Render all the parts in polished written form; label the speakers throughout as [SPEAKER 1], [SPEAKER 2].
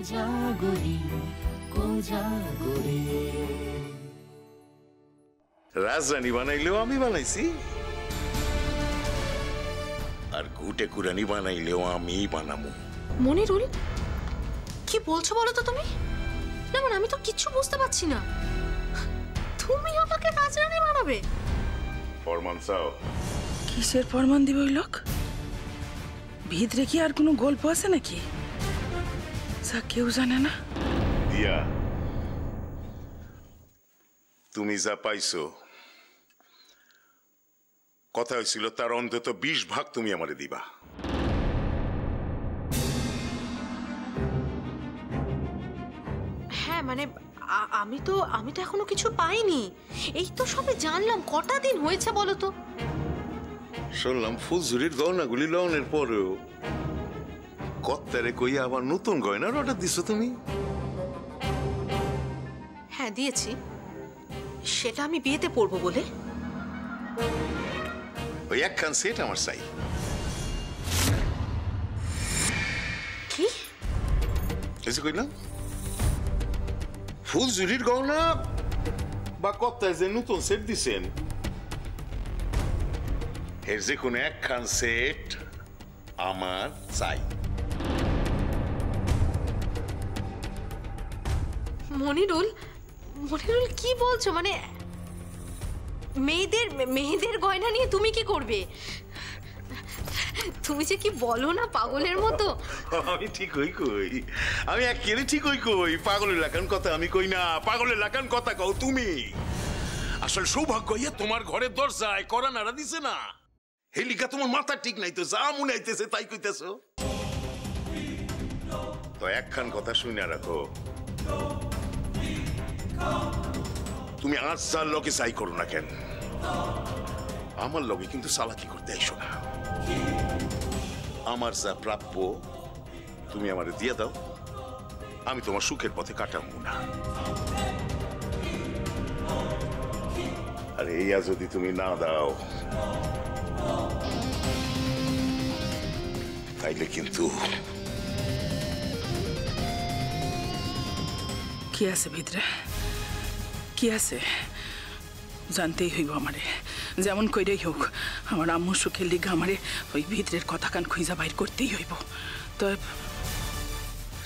[SPEAKER 1] কোজাগরি কোজাগরি।
[SPEAKER 2] রাজরানী বানাইলেও আমি বানাইছি, আর গুটে কুরানি বানাইলেও আমি বানাবো।
[SPEAKER 3] মনিরুল, কি বলছো বলো তো তুমি? না মানে আমি তো কিচ্ছু বুঝতে পারছি না। তুমি আমাকে রাজরানী বানাবে?
[SPEAKER 2] ফরমান চাও?
[SPEAKER 4] কিসের ফরমান দিবে ওই লোক? ভিতরে কি আর কোনো গল্প আছে নাকি যা কেউ জানে না?
[SPEAKER 2] দিয়া, তুমি যা পাইছো, কথা হয়েছিল তার অন্তত 20 ভাগ তুমি আমারে দিবা।
[SPEAKER 3] হ্যাঁ মানে আমি তো এখনো কিছু পাইনি, এই তো সবে জানলাম। কটা দিন হয়েছে বলো তো?
[SPEAKER 2] শুনলাম ফুলঝুরির গয়নাগুলি লওনের পরেও কত্তারে কই আবার নতুন গয়নার অর্ডার দিছো তুমি?
[SPEAKER 3] হ্যাঁ দিয়েছি, সেটা আমি বিয়েতে পরবো বলে।
[SPEAKER 2] ওই একখান সেট আমার চাই।
[SPEAKER 3] কি
[SPEAKER 2] এসে কইলাম ফুলঝুরির গয়না বা কত্তায় যে নতুন সেট দিছেন, এর যে কোনো একখান সেট আমার চাই।
[SPEAKER 3] মনিরুল, মনিরুল কি বলছো? মানে মেয়েদের গয়না নিয়ে তুমি কি করবে? তুমি যে কি বলো না পাগলের মতো।
[SPEAKER 2] আমি ঠিকই কই, আমি একেবারে ঠিকই কই। পাগলের লাগান কথা আমি কই না, পাগলের লাগান কথা কও তুমি। আসলে সৌভাগ্য ইয়ে তোমার ঘরের দরজায় করা নাড়া দিছে না, হেলিকা তোমার মাথা ঠিক নাই তো, যা মনে আইতেছে তাই কইতেছো। তো একখান কথা শুনে রাখো, তুমি আজ যার লগে চাই করো না কেন, আমার লগে কিন্তু চালাকি করতে আইসো না। আমার যা প্রাপ্য তুমি আমারে দিয়ে দাও, আমি তোমার সুখের পথে কাটাবো না। আর এইয়া যদি তুমি না দাও, তাইলে কিন্তু
[SPEAKER 4] কি আছে ভিতরে, কি আছে জানতেই হইব আমারে। যেমন কইরেই হোক আমার আম্মু সুখের লিগা আমারে ওই ভিতরের কথা কান খুঁজা বাইর করতেই হইব। তো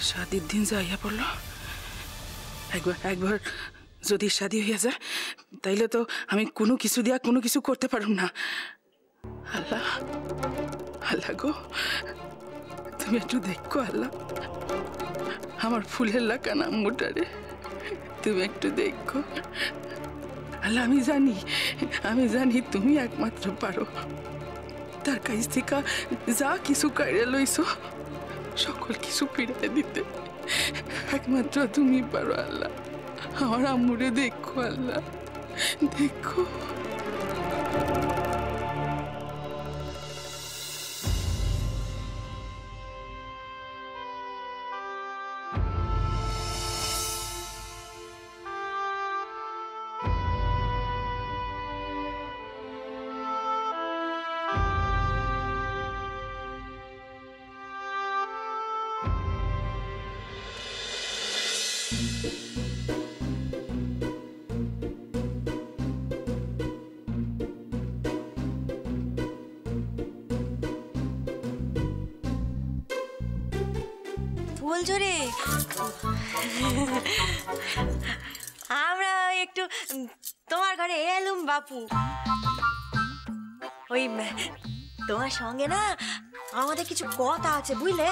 [SPEAKER 4] শাদির দিন যাইয়া পড়ল, একবার যদি শাদি হইয়া যায় তাইলে তো আমি কোনো কিছু দিয়া কোনো কিছু করতে পারুম না। আল্লাহ, আল্লাহ গো, তুমি একটু দেখো আল্লাহ, আমার ফুলের লাগান আম্মুটারে তুমি একটু দেখো আল্লাহ। আমি জানি তুমি একমাত্র পারো। তার কাছ থেকে যা কিছু কাইরে লইছো সকল কিছু ফিরিয়ে দিতে একমাত্র তুমি পারো আল্লাহ। আমার আম্মুরে দেখো আল্লাহ, দেখো।
[SPEAKER 5] ফুলঝুরি, আমরা একটু তোমার ঘরে এলুম বাপু। ওই তোমার সঙ্গে না আমাদের কিছু কথা আছে বুঝলে।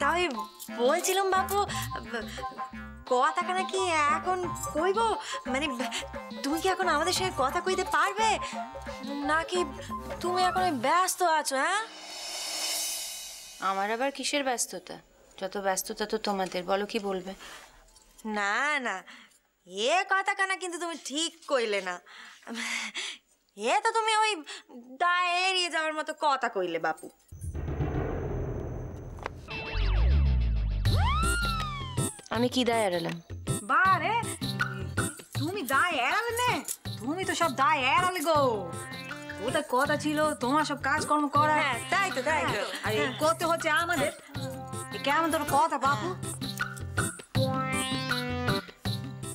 [SPEAKER 5] তাই বলছিলাম বাপু, কথাটা নাকি এখন কইব, মানে তুমি কি এখন আমাদের সঙ্গে কথা কইতে পারবে নাকি তুমি এখন ব্যস্ত আছো? হ্যাঁ,
[SPEAKER 6] আমার আবার কিসের ব্যস্ততা? যত ব্যস্ততা তো তোমাদের, বলো কি বলবে?
[SPEAKER 5] না না, এ কথা কানা কিন্তু তুমি ঠিক কইলে না। এ তো তুমি ওই দায় এড়িয়ে যাওয়ার মতো কথা কইলে বাপু।
[SPEAKER 6] আমি কি দায় এড়ালাম?
[SPEAKER 7] বারে তুমি দায় এড়ালে নে, তুমি তো সব দায় এড়ালে গো। ওটা কথা ছিল তোমার সব কাজকর্ম করা।
[SPEAKER 5] হ্যাঁ তাই তো, তাই তো।
[SPEAKER 7] আর করতে হচ্ছে আমাদের। কেমন তোর কথা বাপু?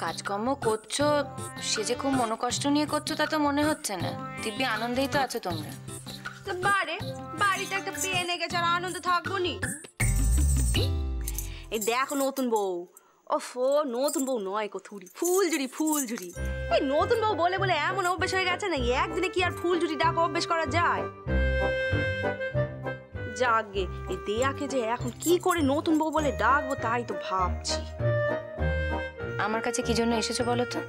[SPEAKER 6] কাজকর্ম করছো, সে যে খুব মনোকষ্ট নিয়ে করছো তা তো মনে হচ্ছে না। দিব্যি আনন্দেই তো আছো তোমরা।
[SPEAKER 3] তো বাড়িতে একটা বিয়ে এনে গেছে, আর আনন্দ থাকবো নি? এই দেখো নতুন বউ, ওফো নতুন বউ নয় গো থুড়ি, ফুলঝুরি। এই নতুন বউ বলে বলে এমন অভ্যেস হয়ে গেছে না, একদিনে কি আর ফুলঝুরি ডাক অভ্যেস করা যায়? যাকগে, এই দেয়াকে যে এখন কি করে নতুন বউ বলে ডাকবো তাই তো ভাবছি।
[SPEAKER 6] আমার কাছে কি জন্য এসেছো বলো তো?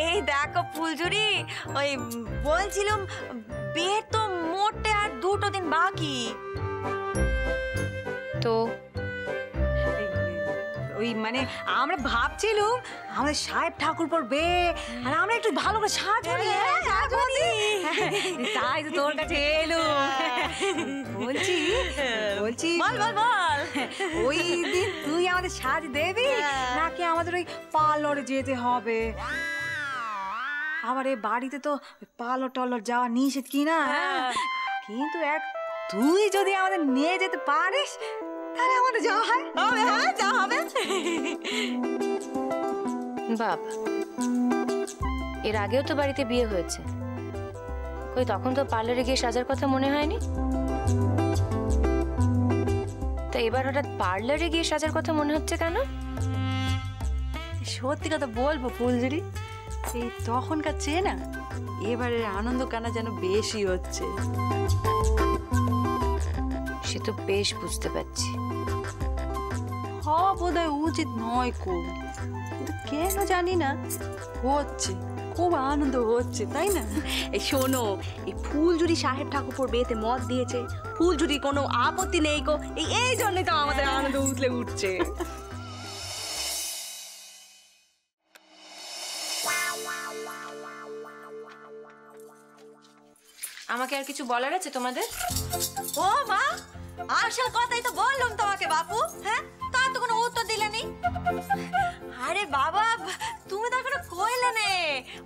[SPEAKER 5] এই দেখো ফুলঝুরি, ওই বলছিলাম বিয়ের তো মোটে আর 2 দিন বাকি।
[SPEAKER 6] তো
[SPEAKER 7] ওই মানে আমরা ভাবছিলাম আমাদের সাহেব ঠাকুরপোর বিয়ে, আর আমরা একটু ভালো করে সাজবনি। তাই তো তোর কাছে এলো। বলছি
[SPEAKER 5] বল
[SPEAKER 7] ওই দিন তুই আমাদের সাজ দেবি নাকি আমাদের ওই পার্লারে যেতে হবে? আবার এই বাড়িতে তো পার্লার টার্লার যাওয়া নিষেধ কিনা, কিন্তু তুই যদি আমাদের নিয়ে যেতে পারিস তাহলে আমাদের যাওয়া হবে। হ্যাঁ, যাওয়া হবে।
[SPEAKER 6] বাবা, এর আগেও তো বাড়িতে বিয়ে হয়েছে, কই তখন তো পার্লারে গিয়ে সাজার কথা মনে হয়নি। তা এবার হঠাৎ পার্লারে গিয়ে সাজার কথা মনে হচ্ছে কেন?
[SPEAKER 3] সত্যি কথা বলবো ফুলঝুরি, এই তখনকার চেয়ে না এবারের আনন্দ কানা যেন বেশি হচ্ছে।
[SPEAKER 6] সে তো বেশ বুঝতে পারছি।
[SPEAKER 3] হওয়া বোধহয় উচিত নয় খুব, কিন্তু কেন জানি না হচ্ছে, খুব আনন্দ হচ্ছে, তাই না? এই শোনো, এই ফুলঝুরি সাহেব ঠাকুরপোর বিয়েতে মত দিয়েছে, ফুলঝুরি কোনো আপত্তি নেই গো, এই জন্যই তো আমাদের আনন্দ উঠলে উঠছে।
[SPEAKER 6] আমাকে আর কিছু বলার আছে তোমাদের?
[SPEAKER 5] ও মা, আসল কথাই তো বললাম তোমাকে বাপু। হ্যাঁ, তা তো কোনো উত্তর দিলে নি। আরে বাবা, তুমি তো এখনো কইলে নে।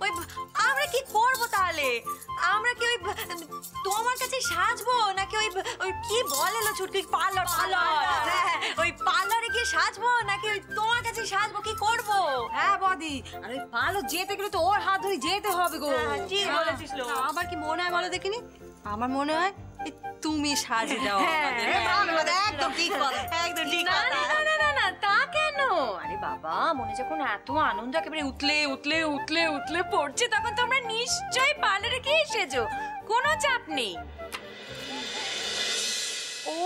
[SPEAKER 5] ওই আমরা কি করব তাহলে? আমরা কি ওই তোমার কাছে সাজবো নাকি ওই কি বলে লো ছুটকি পার্লার? ওই পার্লারে গিয়ে সাজবো নাকি ওই তোমার কাছে সাজবো? কি করব?
[SPEAKER 7] হ্যাঁ বদি, আর ওই পার্লার যেতে গেলে তো ওর হাত ধরে যেতে হবে গো।
[SPEAKER 5] ঠিক বলেছিস লো।
[SPEAKER 3] আমার কি মনে হয় বলো দেখিনি? আমার মনে হয় তুমি সাজিয়ে দাও।
[SPEAKER 5] একদম ঠিক কথা, একদম ঠিক কথা।
[SPEAKER 6] না, তা কেন? আরে বাবা, মনে যখন এত আনন্দ একেবারে উতলে পড়ছে, তখন তোমরা নিশ্চয়ই পার্লারে গিয়ে এসেছো, কোনো চাপ নেই।
[SPEAKER 5] ও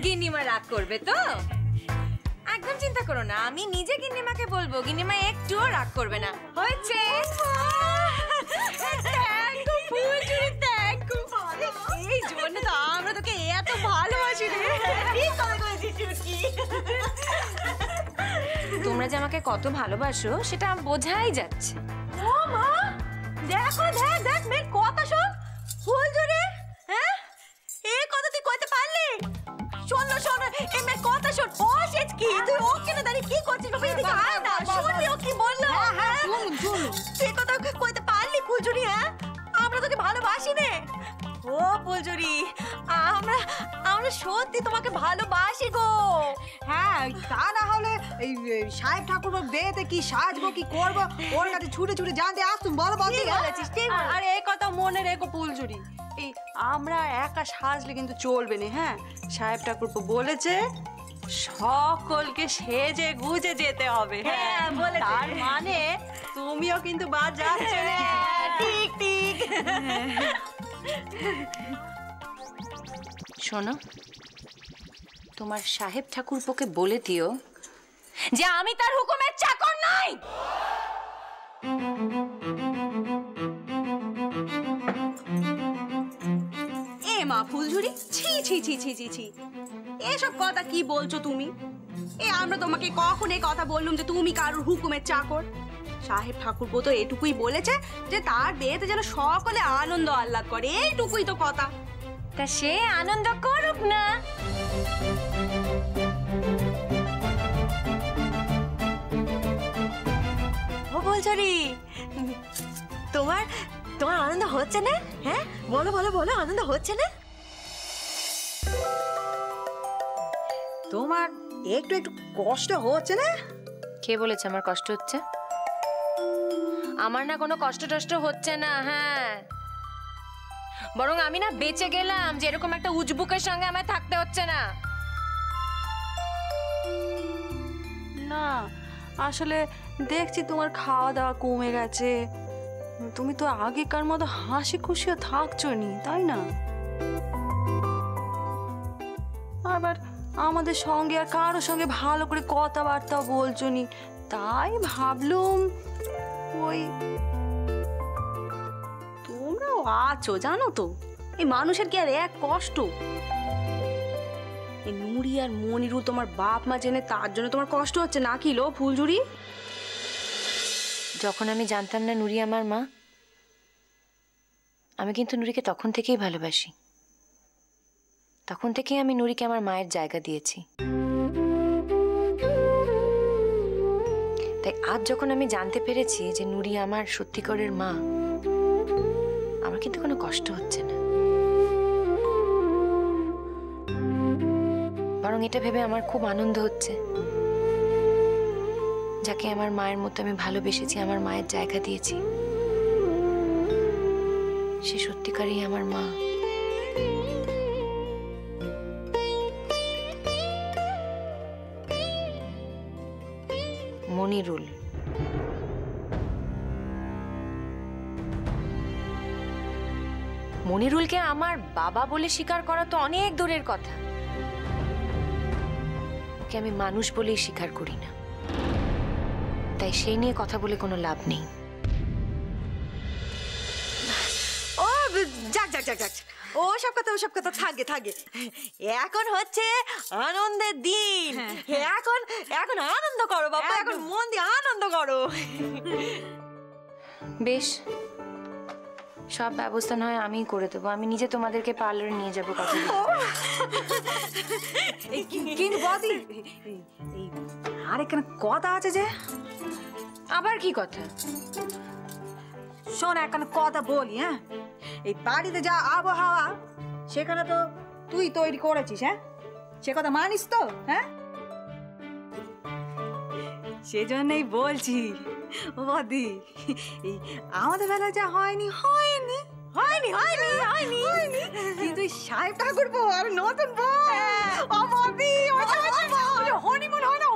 [SPEAKER 6] গিন্নিমা রাগ করবে তো? একদম চিন্তা করো না, আমি নিজে গিন্নিমাকে বলবো, গিন্নিমা একটুও রাগ করবে না। হয়েছে।
[SPEAKER 3] এই জন্য তো আমরা তোকে এত ভালোবাসি রে।
[SPEAKER 6] তোমরা যে আমাকে কত ভালোবাসো সেটা বোঝাই যাচ্ছে।
[SPEAKER 5] ও মা, দেখো দেখ মেয়ের কথা শোন। ফুলঝুরি, হ্যাঁ এই কথা তুই কইতে পারলি? শোন এই মেয়ের কথা শোন। ও শেষ কি তুই ও কেন দাঁড়িয়ে কি করছিস? বাবা এদিকে আয় না, শুনবি ও কি বললো? হ্যাঁ শুন তুই কথা কইতে পারলি ফুলঝুরি? হ্যাঁ, আমরা তোকে ভালোবাসি রে। ও ফুলঝুরি, আমরা সত্যি তোমাকে ভালোবাসি গো।
[SPEAKER 7] হ্যাঁ, তা না হলে এই সাহেব ঠাকুরপোর বিয়েতে কি সাজবো কি করবো ওর কাছে ছুটে জানতে আসতুম। বলো বদি।
[SPEAKER 3] আর এই কথা মনে রেখো ফুলঝুরি, এই আমরা একা সাজলে কিন্তু চলবে না। হ্যাঁ, সাহেব ঠাকুরপো বলেছে সকলকে সেজে গুজে যেতে হবে।
[SPEAKER 5] হ্যাঁ, বলেছে।
[SPEAKER 3] তার মানে তুমিও কিন্তু বাদ যাচ্ছ না।
[SPEAKER 5] ঠিক
[SPEAKER 6] শোনো, তোমার সাহেব ঠাকুরপোকে বলে দিও যে আমি তার হুকুমের চাকর নই।
[SPEAKER 3] এ মা ফুলঝুরি, ছি ছি ছি ছি ছি ছি, এসব কথা কি বলছো তুমি? আমরা তোমাকে কখন এই কথা বললাম যে তুমি কারোর হুকুমের চাকর? সাহেব ঠাকুরপো তো এটুকুই বলেছে যে তার বিয়েতে যেন সকলে আনন্দ আহ্লাদ করে, এইটুকুই তো কথা।
[SPEAKER 6] তা সে আনন্দ করুক না।
[SPEAKER 5] ও ফুলঝুরি, তোমার তোমার তোমার আনন্দ হচ্ছে না? হ্যাঁ বলো বলো বলো, আনন্দ হচ্ছে না?
[SPEAKER 7] তোমার একটু একটু কষ্ট হচ্ছে না?
[SPEAKER 6] কে বলেছে আমার কষ্ট হচ্ছে? আমার না কোনো কষ্ট টষ্ট হচ্ছে না। হ্যাঁ, বরং আমি না বেঁচে গেলাম যে এরকম একটা উজবুকের সঙ্গে আমায় থাকতে হচ্ছে না।
[SPEAKER 3] না আসলে দেখছি তোমার খাওয়া দাওয়া কমে গেছে, তুমি তো আগেকার মতো হাসি খুশিও থাকছো নি, তাই না? আবার আমাদের সঙ্গে আর কারোর সঙ্গে ভালো করে কথাবার্তা বলছো নি, তাই ভাবলুম ওই তোমরাও আছো জানো তো, এই মানুষের কি আর এক কষ্ট? এই নুরি আর মনিরুল তোমার বাপ মা জেনে তার জন্য তোমার কষ্ট হচ্ছে নাকি লো ফুলঝুরি?
[SPEAKER 6] যখন আমি জানতাম না নুরি আমার মা, আমি কিন্তু নুরিকে তখন থেকেই ভালোবাসি। তখন থেকেই আমি নুরিকে আমার মায়ের জায়গা দিয়েছি। তাই আজ যখন আমি জানতে পেরেছি যে নুরি আমার সত্যিকারের মা, আমার কিন্তু কোনো কষ্ট হচ্ছে না, বরং এটা ভেবে আমার খুব আনন্দ হচ্ছে যাকে আমার মায়ের মতো আমি ভালোবেসেছি, আমার মায়ের জায়গা দিয়েছি, সে সত্যিকারই আমার মা। মনিরুল। মনিরুলকে আমার বাবা বলে স্বীকার করা তো অনেক দূরের কথা, ওকে আমি মানুষ বলেই স্বীকার করি না, তাই সেই নিয়ে কথা বলে কোনো লাভ নেই।
[SPEAKER 5] ও যাক যাক যাক যাক, ওসব কথা থাকে থাকে। এখন হচ্ছে আনন্দের দিন, এখন এখন আনন্দ করো বাবা, এখন মন দিয়ে আনন্দ করো।
[SPEAKER 6] বেশ, সব ব্যবস্থা নয় আমিই করে দেবো। আমি নিজে তোমাদেরকে পার্লারে নিয়ে যাবো কথা।
[SPEAKER 7] কিন্তু বদি আরেকখানে কথা আছে যে।
[SPEAKER 6] আবার কি কথা?
[SPEAKER 7] শোন একখানে কথা বলি। হ্যাঁ, এই বাড়িতে যা আবহাওয়া সেখানে তো তুই তৈরি করেছিস। হ্যাঁ, সে কথা মানিস তো? হ্যাঁ, সেজন্যই বলছি ও বদি, এই আমাদের বেলায় যা হয়নি হয়নি হয়নি হয়নি হয়নি হয়নি, কিন্তু সাহেব ঠাকুর বউ আর নতুন বউ ও বদি, হনিমুন হয় না,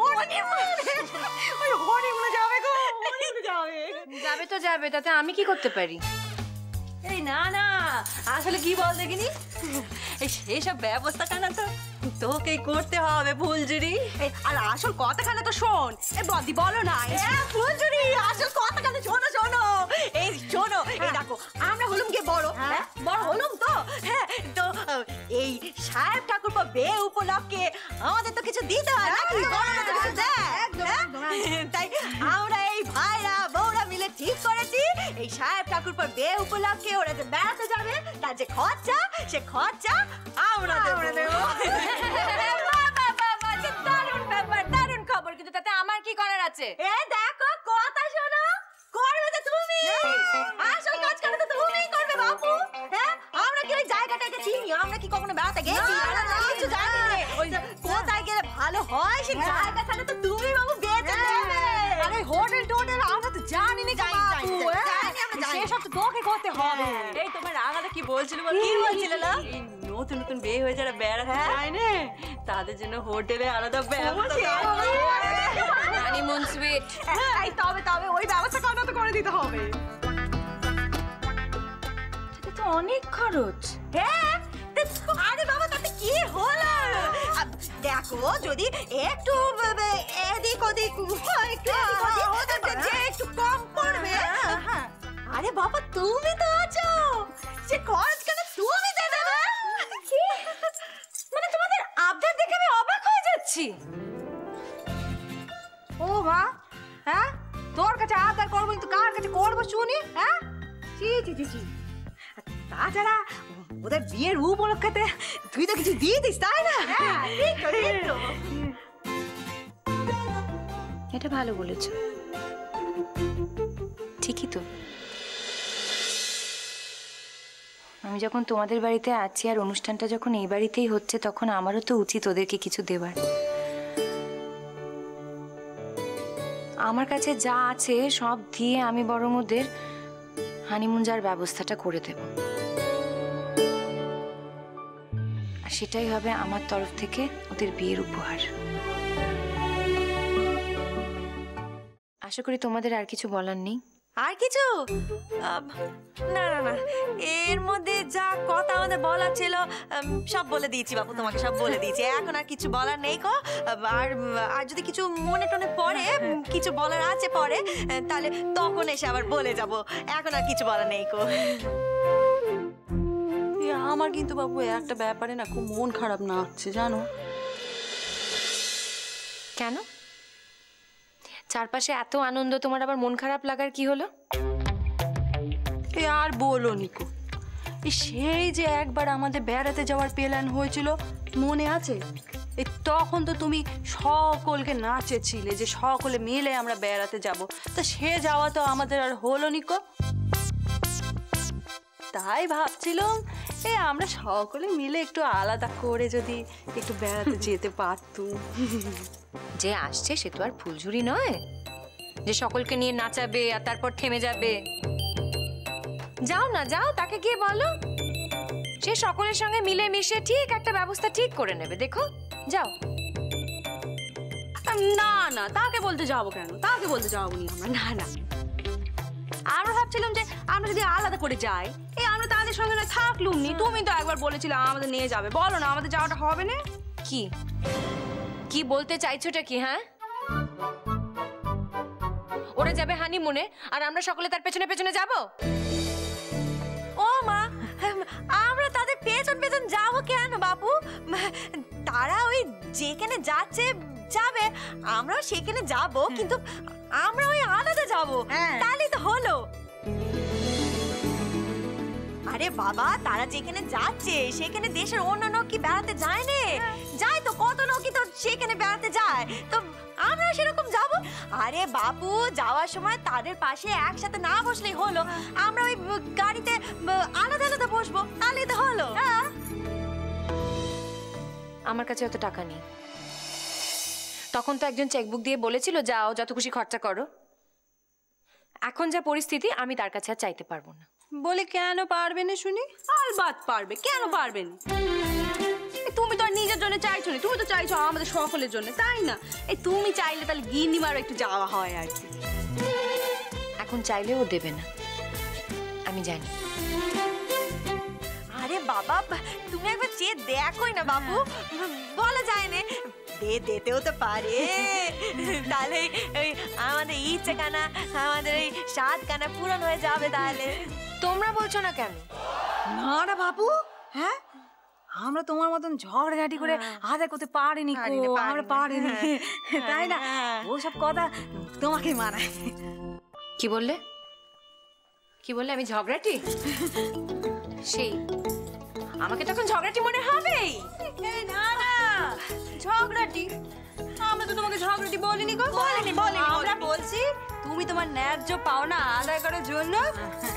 [SPEAKER 7] ওই হনিমুনে যাবে গো, হনিমুনে যাবে।
[SPEAKER 6] যাবে তো যাবে, তাতে আমি কি করতে পারি?
[SPEAKER 5] এই না না, আসলে কি বল দেখিনি, সেসব ব্যবস্থাটা না তো তোকেই করতে হবে ফুলঝুরি।
[SPEAKER 3] আর আসল কথাখানা তো শোন, এ বদি বলো না।
[SPEAKER 5] ফুলঝুরি আসল কথাখানা শোনো শোনো, এই শোনো, এই দেখো আমরা হলুম গিয়ে বড়, হ্যাঁ বড় হলুম তো। হ্যাঁ তো এই সাহেব ঠাকুর বে উপলক্ষে আমাদের তো কিছু দিতে হয় নাকি, বড়রা তো কিছু দেয়। তাই আমরা এই ভাইরা বউরা মিলে ঠিক করেছি এই সাহেব ঠাকুর বে উপলক্ষে ওরা যে বেড়াতে যাবে তার যে খরচা, সে খরচা আমরা দেবো।
[SPEAKER 6] দারুণ ব্যাপার, দারুণ খবর, কিন্তু তাতে আমার কি করার আছে?
[SPEAKER 5] এ দেখো কথা শোনো, করবে তো তুমি, আসল কাজ করে তো তুমিই করবে বাপু। হ্যাঁ, আমরা কি ওই জায়গাটাকে চিনি? আমরা কি কখনো বেড়াতে গেছি? আমরা কিছু জানি না। ওই কোথায় গেলে ভালো হয় সেই জায়গা তাহলে তো তুমি বাবু বেঁচে যাবে।
[SPEAKER 7] আরে হোটেল টোটেল আমরা তো জানি না, সেসব তো তোকে করতে হবে।
[SPEAKER 5] এই তোমার রাঙাটা কি বলছিল? কি বলছিল না? নতুন নতুন বিয়ে হয়ে যারা বেড়াতে যায় না, তাদের জন্য হোটেলে আলাদা ব্যবস্থা।
[SPEAKER 6] Honeymoon sweet.
[SPEAKER 3] তবে তবে ওই ব্যবস্থাটা তো করে দিতে হবে।
[SPEAKER 6] তো অনেক খরচ।
[SPEAKER 5] হ্যাঁ, আরে বাবা তাতে কি হলো? দেখো যদি একটু এদিক ওদিক একটু কম পড়বে। আরে বাবা তুমি তো আছো, সে খরচ কেন তুমি দিয়ে দেবে?
[SPEAKER 6] মানে তোমাদের আবদার দেখে আমি অবাক হয়ে যাচ্ছি।
[SPEAKER 7] ও মা, হ্যাঁ তোর কাছে আবদার করবো কিন্তু কার কাছে করবো শুনি? হ্যাঁ, ছি ছি ছি ছি। তাছাড়া ওদের বিয়ের উপলক্ষেতে তুই তো কিছু দিয়ে দিস, তাই না?
[SPEAKER 6] এটা ভালো বলেছ, ঠিকই তো। আমি যখন তোমাদের বাড়িতে আছি আর অনুষ্ঠানটা যখন এই বাড়িতেই হচ্ছে, তখন আমারও তো উচিত ওদেরকে কিছু দেবার। আমার কাছে যা আছে সব দিয়ে আমি বরং ওদের হানিমুন যাওয়ার ব্যবস্থাটা করে দেব, আর সেটাই হবে আমার তরফ থেকে ওদের বিয়ের উপহার। আশা করি তোমাদের আর কিছু বলার নেই।
[SPEAKER 5] আর কিছু না না না, এর মধ্যে যা কথা আমাদের বলার ছিল সব বলে দিয়েছি বাপু, তোমাকে সব বলে দিয়েছি। এখন আর কিছু বলার নেই কো। আর আর যদি কিছু মনে টনে পড়ে, কিছু বলার আছে পরে, তাহলে তখন এসে আবার বলে যাব। এখন আর কিছু বলার নেই কো।
[SPEAKER 7] আমার কিন্তু বাবু একটা ব্যাপারে না খুব মন খারাপ না হচ্ছে জানো।
[SPEAKER 6] কেন? চারপাশে এত আনন্দ, তোমার আবার মন খারাপ লাগার কি হলো?
[SPEAKER 7] আর বলো নিকো, সেই যে একবার আমাদের বেড়াতে যাওয়ার প্ল্যান হয়েছিল মনে আছে? তখন তো তুমি সকলকে নাচেছিলে যে সকলে মিলে আমরা বেড়াতে যাব, তা সে যাওয়া তো আমাদের আর হলো নিকো। তাই ভাবছিলাম আমরা সকলে মিলে একটু আলাদা করে যদি একটু বেড়াতে যেতে পারতুম।
[SPEAKER 6] যে আসছে সে তো আর ফুলঝুরি নয় যে সকলকে নিয়ে নাচাবে আর তারপর থেমে যাবে। যাও না, যাও, তাকে গিয়ে বলো, সে সকলের সঙ্গে মিলে মিশে ঠিক একটা ব্যবস্থা ঠিক করে নেবে। দেখো, যাও।
[SPEAKER 3] না না, তাকে বলতে যাবো কেন? তাকে বলতে যাবো নি আমরা, না না। আমরা ভাবছিলাম যে আমরা যদি আলাদা করে যাই, আমরা তাদের সঙ্গে না থাকলুম নি। তুমি তো একবার বলেছিলে আমাদের নিয়ে যাবে, বলো না আমাদের যাওয়াটা হবে না?
[SPEAKER 6] কি কি বলতে চাইছোটা কি? হ্যাঁ, ওরা যাবে হানিমুনে আর আমরা সকলে তার পেছনে পেছনে যাব?
[SPEAKER 5] ও মা, আমরা তাদের পেছন পেছন যাবো কেন বাপু? তারা ওই যেখানে যাচ্ছে যাবে, আমরাও সেখানে যাব, কিন্তু আমরা ওই আলাদা যাব, তাহলেই তো হলো। আরে বাবা, তারা যেখানে যাচ্ছে সেখানে দেশের অন্য লোক কি বেড়াতে যায় না? যায় তো, কত লোকই তো সেখানে বেড়াতে যায়, তো আমরা সেরকম যাব। আরে বাপু, যাওয়ার সময় তাদের পাশে একসাথে না বসলেই হলো, আমরা ওই গাড়িতে আলাদা আলাদা বসবো, তাহলেই তো হলো।
[SPEAKER 6] আমার কাছে অত টাকা নেই। তখন তো একজন চেকবুক দিয়ে বলেছিল যাও, যত খুশি খরচা করো। এখন যা পরিস্থিতি, আমি তার কাছে আর চাইতে পারবো না।
[SPEAKER 7] বলে কেন পারবে না শুনি?
[SPEAKER 3] আলবাত পারবে, কেন পারবে না? তুমি তো আর নিজের জন্য চাইছো না, তুমি তো চাইছো আমাদের সকলের জন্য, তাই না? তুমি চাইলে তাহলে গিন্নিমারও একটু যাওয়া হয় আর কি।
[SPEAKER 6] এখন চাইলেও দেবে না, আমি জানি।
[SPEAKER 5] আরে বাবা, তুমি একবার চেয়ে দেখোই না বাবু, বলা যায় না, দিতেও তো পারে। তাহলে ওই আমাদের ইচ্ছে কানা, আমাদের ওই স্বাদ কানা পূরণ হয়ে যাবে। তাহলে
[SPEAKER 6] তোমরা বলছো না কেন?
[SPEAKER 7] না না বাবু, হ্যাঁ আমরা তোমার মতন ঝগড়াঝাটি করে আদায় করতে পারিনি, আমরা পারিনি, তাই না? ওসব কথা তোমাকে মানায়।
[SPEAKER 6] কি বললে? কি বললে? আমি ঝগড়াটি? সেই আমাকে তখন ঝগড়াটি মনে হবেই।
[SPEAKER 3] না না, ঝগড়াটি? আমরা তো তোমাকে ঝগড়াটি বলিনি গো। বলিনি। আমরা বলছি তুমি তোমার ন্যায্য পাওনা আদায় করার জন্য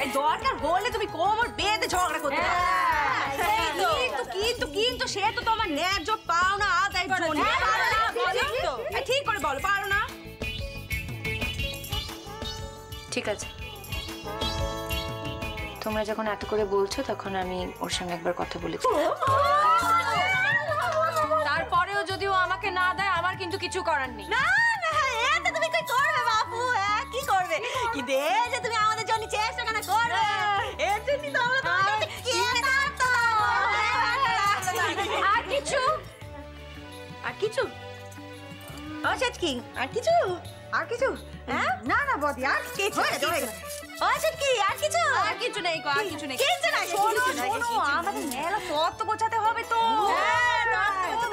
[SPEAKER 3] এই দরকার হলে তুমি কোমর বেঁধে ঝগড়া করতে পারো। কিন্তু সে তো তোমার ন্যায্য পাওনা আদায় করার জন্য। ঠিক করে বলো, পারো না?
[SPEAKER 6] ঠিক আছে, তোমরা যখন এত করে বলছো তখন আমি ওর সঙ্গে একবার কথা বলেছি। তারপরেও যদি ও আমাকে না দেয়, আমার কিন্তু কিছু করার নেই।
[SPEAKER 5] না না, এটা তুমি কি করবে বাবু? কি করবে? কি দে যে তুমি আমাদের জন্য চেষ্টা কেন করবে? এর জন্য তো আমরা তোমাকে কিনে দাঁড়াতো।
[SPEAKER 6] আর কিছু?
[SPEAKER 5] আর কিছু? ও কি? আর কিছু? আর কিছু? হ্যাঁ?
[SPEAKER 7] না না বদি, আর
[SPEAKER 5] কিছু? ও কি? আর কিছু?
[SPEAKER 3] আর কিছু নেই গো, আর কিছু নেই।
[SPEAKER 5] কিছু নাই,
[SPEAKER 3] শোনো,
[SPEAKER 5] কিছু নাই।
[SPEAKER 3] আমাদের মেলা তত্ত্ব গোছাতে হবে তো।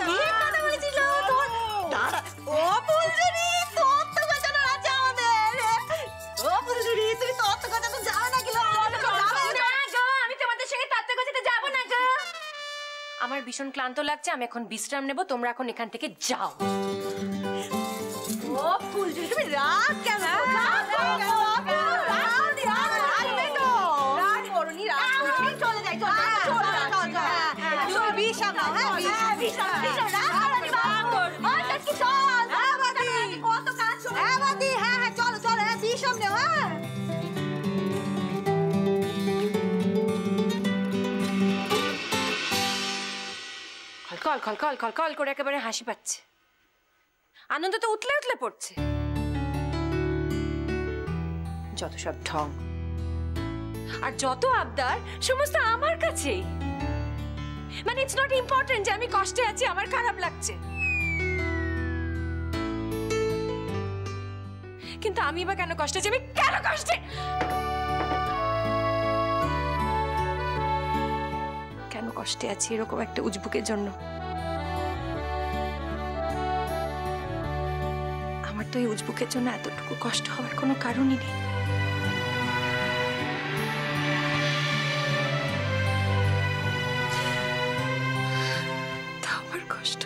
[SPEAKER 5] ঠিক কথা বলেছিস তোর। দাঁড়া, ও ফুলঝুরি, তত্ত্ব গোছানোর আছে আমাদের। ও ফুলঝুরি, তুমি তত্ত্ব গোছাতে যাও না?
[SPEAKER 6] আমি তোমাদের সঙ্গে তত্ত্ব গোছাতে যাবো না গো। আমার ভীষণ ক্লান্ত লাগছে, আমি এখন বিশ্রাম নেব। তোমরা এখন এখান থেকে যাও।
[SPEAKER 5] ও ফুলঝুরি, তুমি রাগ কেন? চলে যাই, চলে যাই।
[SPEAKER 7] বিশ্রাম নাও, হ্যাঁ বিশ্রাম হ্যাঁ চলো চলো, হ্যাঁ বিশ্রাম নাও, হ্যাঁ।
[SPEAKER 6] খলকল খলকল খলকল করে একেবারে হাসি পাচ্ছে, আনন্দ তো উতলে উতলে পড়ছে। যত সব ঢং আর যত আবদার সমস্ত আমার কাছেই। মানে ইটস নট ইম্পর্টেন্ট যে আমি কষ্টে আছি, আমার খারাপ লাগছে, কিন্তু আমি বা কেন কষ্টে আছি, আমি কেন কষ্টে, কেন কষ্টে আছি এরকম একটা উজবুকের জন্য? আমার তো এই উজবুকের জন্য এতটুকু কষ্ট হওয়ার কোনো কারণই নেই। তা আমার কষ্ট